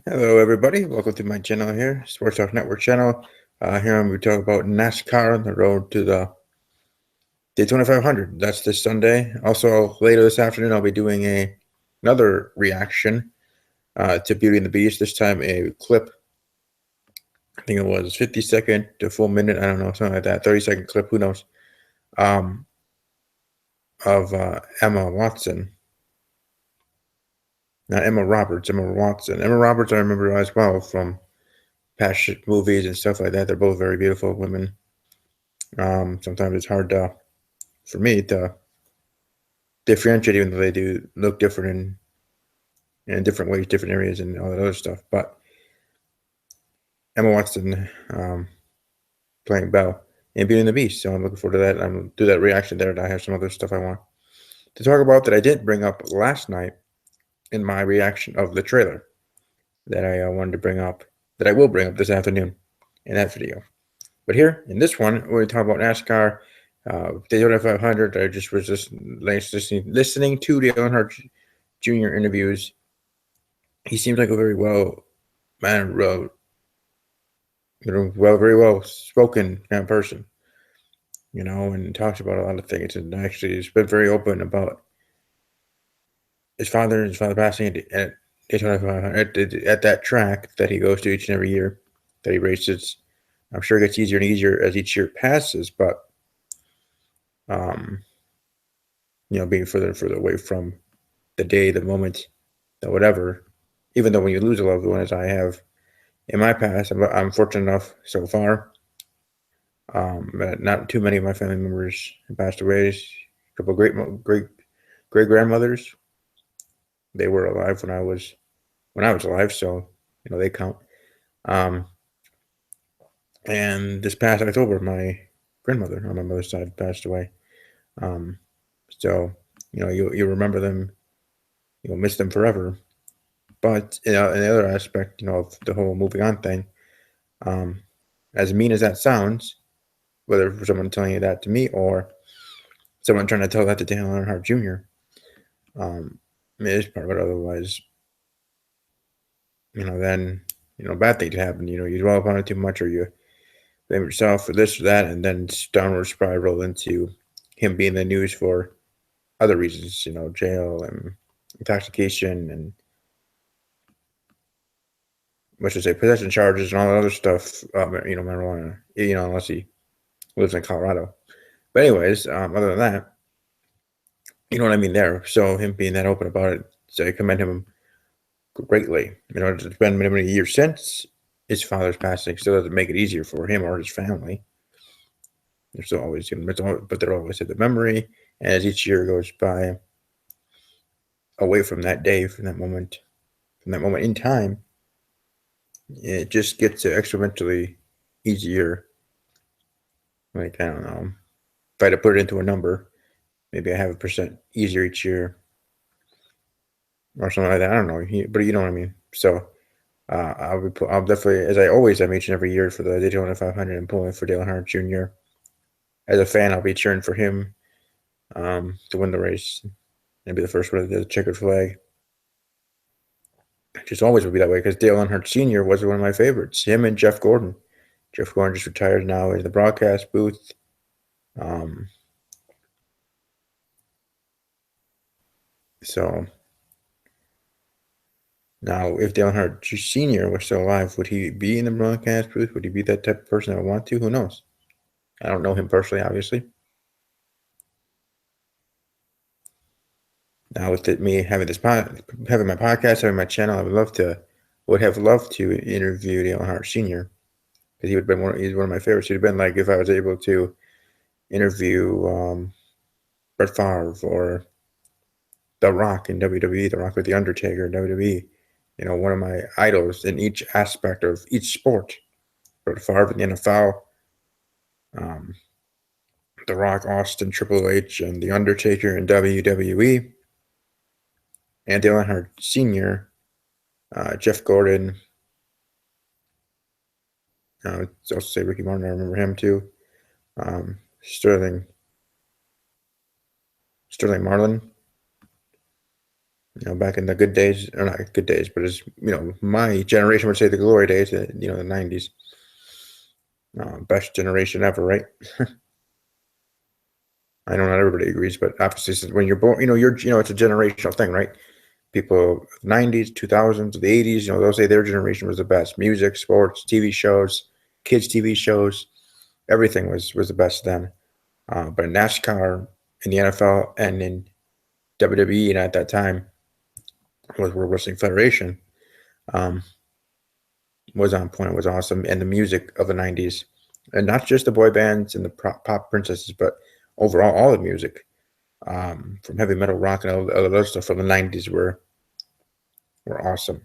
Hello, everybody. Welcome to my channel here, Sports Talk Network channel. Here we talk about NASCAR on the road to the Daytona 500. That's this Sunday. Also, later this afternoon, I'll be doing another reaction to Beauty and the Beast. This time, a clip. I think it was 50-second to full minute. I don't know, something like that. 30-second clip. Who knows? Um, of Emma Watson. Not Emma Roberts. Emma Watson. Emma Roberts, I remember as well from past movies and stuff like that. They're both very beautiful women. Sometimes it's hard for me to differentiate, even though they do look different in different ways, different areas, and all that other stuff. But Emma Watson playing Belle and Beauty and the Beast, so I'm looking forward to that. I'm gonna do that reaction there. And I have some other stuff I want to talk about that I didn't bring up last night in my reaction of the trailer that I wanted to bring up, that I will bring up this afternoon in that video. But here in this one, we're talking about NASCAR, Daytona 500. I just was just listening to the Earnhardt Jr. interviews. He seems like a very very well spoken kind of person, and talks about a lot of things. And actually, he's been very open about his father passing at Daytona 500 at that track that he goes to each and every year that he races. I'm sure it gets easier and easier as each year passes, but being further and further away from the day, the moment, the whatever. Even though when you lose a loved one, as I have in my past, I'm fortunate enough so far. Not too many of my family members have passed away. A couple of great grandmothers. They were alive when I was alive, so they count. Um, and this past October, my grandmother on my mother's side passed away. So you remember them, you'll miss them forever. But in the other aspect, of the whole moving on thing, as mean as that sounds, whether for someone telling you that to me or someone trying to tell that to Dale Earnhardt Jr., it is part of it. Otherwise, then bad things happen. You dwell upon it too much, or you blame yourself for this or that, and then downward spiral into him being in the news for other reasons. Jail and intoxication and what should I say, possession charges and all that other stuff. Marijuana. Unless he lives in Colorado. But anyways, other than that, you know what I mean there. So him being that open about it, so I commend him greatly. It's been many, many years since his father's passing. Still doesn't make it easier for him or his family. They're still always but they're always in the memory. And as each year goes by, away from that day, from that moment in time, it just gets exponentially easier. Like, I don't know, if I had to put it into a number, maybe I have a percent easier each year or something like that. I don't know, but you know what I mean. So I'll definitely, as I always am each and every year for the Daytona 500, and pulling for Dale Earnhardt Jr. As a fan, I'll be cheering for him to win the race and be the first one to the checkered flag. It just always will be that way because Dale Earnhardt Sr. was one of my favorites. Him and Jeff Gordon. Jeff Gordon just retired now in the broadcast booth. So now, if Dale Earnhardt Sr. was still alive, would he be in the broadcast booth? Would he be that type of person I would want to? Who knows? I don't know him personally, obviously. Now, with me having having my podcast, having my channel, I would have loved to interview Dale Earnhardt Sr. because he's one of my favorites. He'd have been like if I was able to interview Brett Favre or The Rock in WWE, The Rock with The Undertaker in WWE. One of my idols in each aspect of each sport. Brett Favre in the NFL, The Rock, Austin, Triple H, and The Undertaker in WWE, and Dale Earnhardt Sr., Jeff Gordon. Also say Ricky Martin, I remember him too. Sterling Marlin. Back in the good days, or not good days, but as my generation would say, the glory days, the '90s, best generation ever, right? I know not everybody agrees, but obviously, when you're born, it's a generational thing, right? People '90s, 2000s, the '80s, they'll say their generation was the best. Music, sports, TV shows, kids' TV shows, everything was the best then. But in NASCAR, in the NFL, and in WWE, and at that time was World Wrestling Federation, um, was on point. It was awesome, and the music of the '90s, and not just the boy bands and the pop princesses, but overall all the music, from heavy metal, rock, and all the other stuff from the '90s were awesome,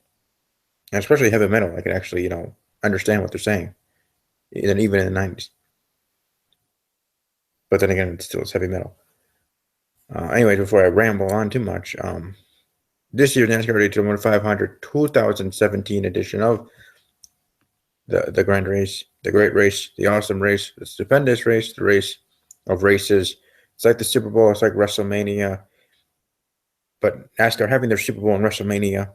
and especially heavy metal. I could actually understand what they're saying, and even in the '90s. But then again, it's heavy metal. Anyway, before I ramble on too much, this year's NASCAR Daytona 500 2017 edition of the Grand Race, the Great Race, the Awesome Race, the Stupendous Race, the Race of Races. It's like the Super Bowl. It's like WrestleMania. But NASCAR having their Super Bowl and WrestleMania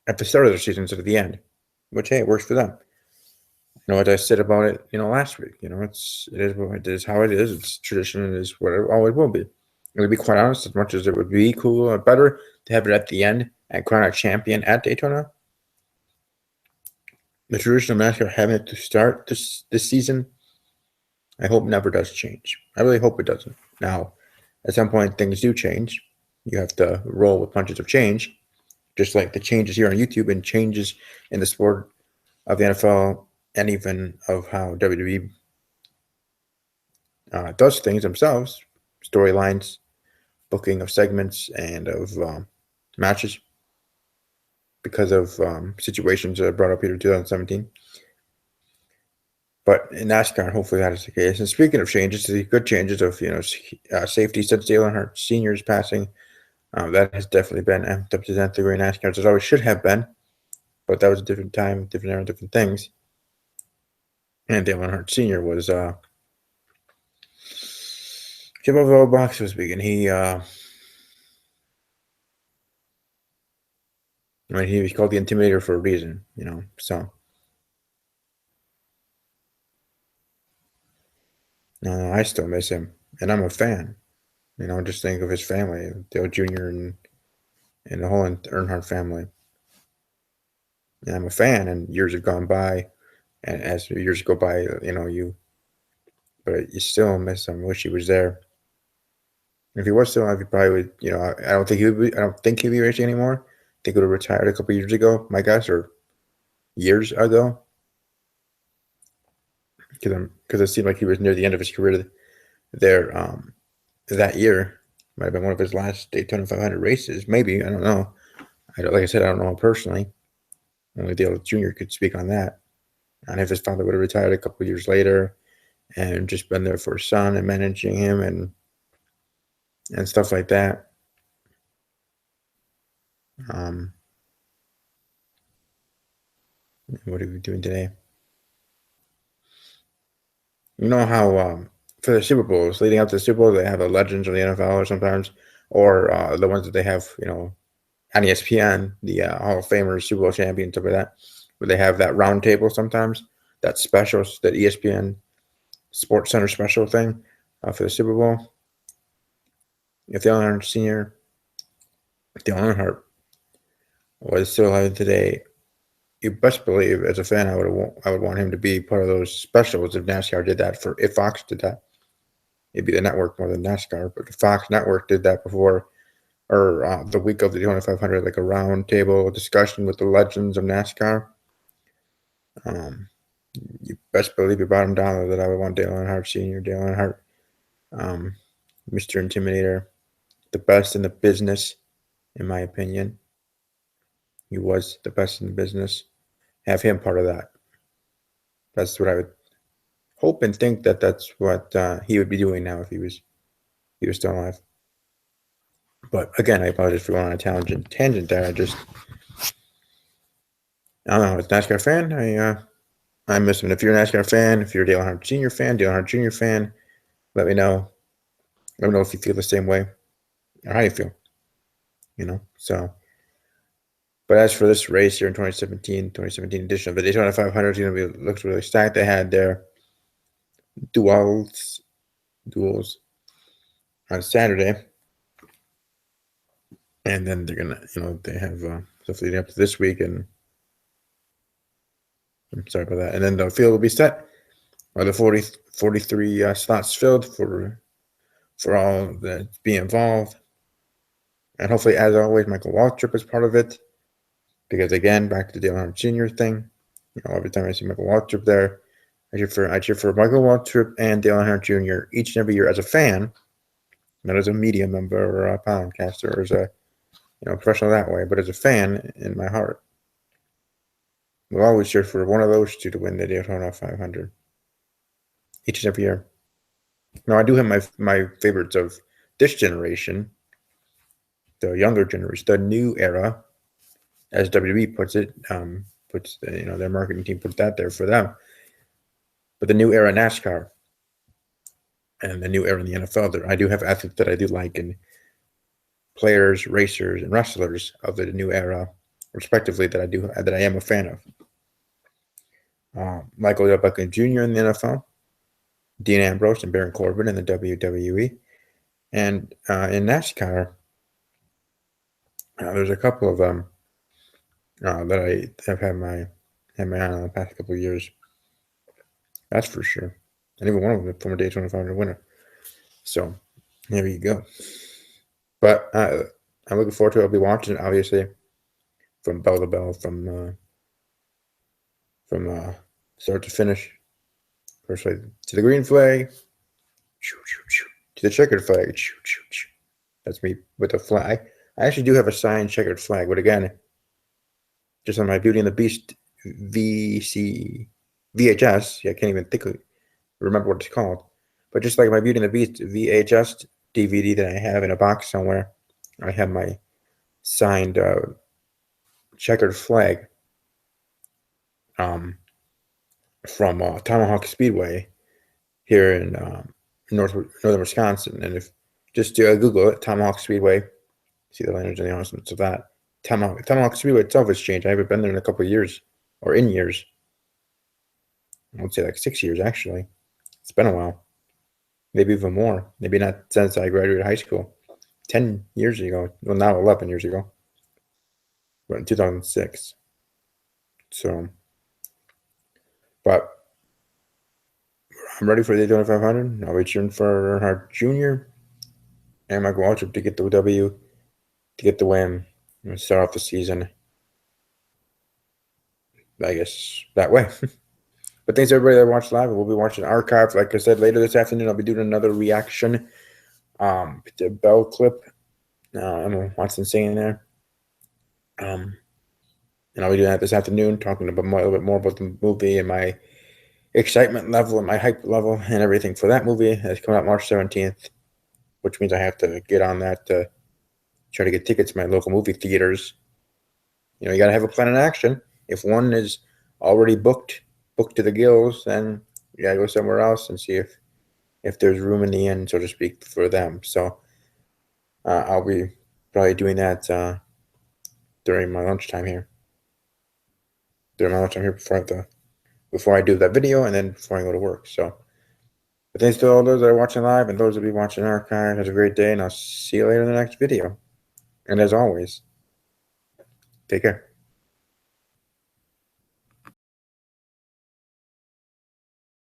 at the start of their season instead of the end, which, hey, it works for them. As I said about it, last week, it is how it is. It's tradition. It is what it always will be. And to be quite honest, as much as it would be cool and better to have it at the end and crown a champion at Daytona, the tradition of NASCAR having it to start this season, I hope never does change. I really hope it doesn't. Now, at some point, things do change. You have to roll with punches of change, just like the changes here on YouTube and changes in the sport of the NFL and even of how WWE does things themselves, storylines, booking of segments, and of matches because of situations brought up here in 2017. But in NASCAR, hopefully that is the case. And speaking of changes, the good changes of safety since Dale Earnhardt Sr.'s passing, that has definitely been amped up to the nth degree in NASCAR, as it always should have been. But that was a different time, different era, different things. And Dale Earnhardt Sr. was Jim of the box was big, and he he was called the Intimidator for a reason, so. No, I still miss him, and I'm a fan. Just think of his family, Dale Jr. and the whole Earnhardt family. And I'm a fan, and years have gone by, and as years go by, but you still miss him. Wish he was there. If he was still alive, he probably would. I don't think he would. I don't think he'd be racing anymore. I think he would have retired a couple years ago, my guess, or years ago. Because it seemed like he was near the end of his career there. That year might have been one of his last Daytona 500 races. Maybe, I don't know. Like I said, I don't know him personally. Only Dale Jr. could speak on that. And if his father would have retired a couple years later and just been there for his son and managing him and stuff like that. What are we doing today? You know how for the Super Bowls, leading up to the Super Bowl, they have the legends of the NFL or sometimes, or the ones that they have, on ESPN, the Hall of Famers, Super Bowl champions, stuff like that, where they have that round table sometimes, that special, that ESPN Sports Center special thing for the Super Bowl. If Dale Earnhardt Sr., Dale Earnhardt was still alive today, you best believe, as a fan, I would want him to be part of those specials if NASCAR did that. If Fox did that, it'd be the network more than NASCAR. But the Fox network did that before, or the week of the Daytona 500, like a round table discussion with the legends of NASCAR. You best believe your bottom dollar that I would want Dale Earnhardt Sr., Dale Earnhardt, Mr. Intimidator, the best in the business, in my opinion. He was the best in the business. Have him part of that. That's what I would hope and think that's what he would be doing now if he was still alive. But again, I apologize for going on a tangent there. I don't know. As a NASCAR fan, I miss him. If you're a NASCAR fan, if you're a Dale Earnhardt Sr. fan, Dale Earnhardt Jr. fan, let me know. Let me know if you feel the same way or how you feel. So, but as for this race here in 2017 edition of the Daytona 500 is going to be looks really stacked. They had their duels on Saturday, and then they're gonna, they have stuff leading up to this week, and I'm sorry about that. And then the field will be set, or the 43 slots filled for all that be involved, and hopefully, as always, Michael Waltrip is part of it. Because again, back to the Dale Earnhardt Jr. thing, every time I see Michael Waltrip there, I cheer for Michael Waltrip and Dale Earnhardt Jr. each and every year as a fan, not as a media member or a podcaster or as a professional that way, but as a fan in my heart. We'll always cheer for one of those two to win the Daytona 500 each and every year. Now, I do have my favorites of this generation, the younger generation, the new era, as WWE puts it, their marketing team put that there for them. But the new era NASCAR and the new era in the NFL, I do have athletes that I do like, and players, racers, and wrestlers of the new era, respectively, that I am a fan of. Michael Del Beckham Jr. in the NFL, Dean Ambrose and Baron Corbin in the WWE, and in NASCAR, there's a couple of them that I have had my eye on the past couple of years. That's for sure. And even one of them, a former Daytona 500 winner. So there you go. But I'm looking forward to it. I'll be watching it, obviously, from bell to bell, from start to finish. First, to the green flag, to the checkered flag. That's me with the flag. I actually do have a signed checkered flag, but again, just on my Beauty and the Beast VHS. I can't even remember what it's called. But just like my Beauty and the Beast VHS DVD that I have in a box somewhere, I have my signed checkered flag from Tomahawk Speedway here in northern Wisconsin. And if just Google it, Tomahawk Speedway, see the language and the awesomeness of that. Tomahawk Speedway itself has changed. I haven't been there in a couple of years, or in years. I would say like 6 years, actually. It's been a while. Maybe even more. Maybe not since I graduated high school. 10 years ago. Well, now 11 years ago. But in 2006. So, but I'm ready for the Daytona 500. I'll be cheering for Earnhardt Jr. and Michael Waltrip to get the W, to get the win, and start off the season, I guess, that way. But thanks everybody that watched live. We'll be watching archive. Like I said, later this afternoon, I'll be doing another reaction to Bell clip. Emma Watson singing there. And I'll be doing that this afternoon, talking about a little bit more about the movie and my excitement level and my hype level and everything for that movie. That's coming out March 17th, which means I have to get on that to try to get tickets to my local movie theaters. You got to have a plan in action. If one is already booked to the gills, then you got to go somewhere else and see if there's room in the end, so to speak, for them. So I'll be probably doing that during my lunchtime here. Before I do that video, and then before I go to work. So, but thanks to all those that are watching live and those that will be watching archive. Have a great day, and I'll see you later in the next video. And as always, take care.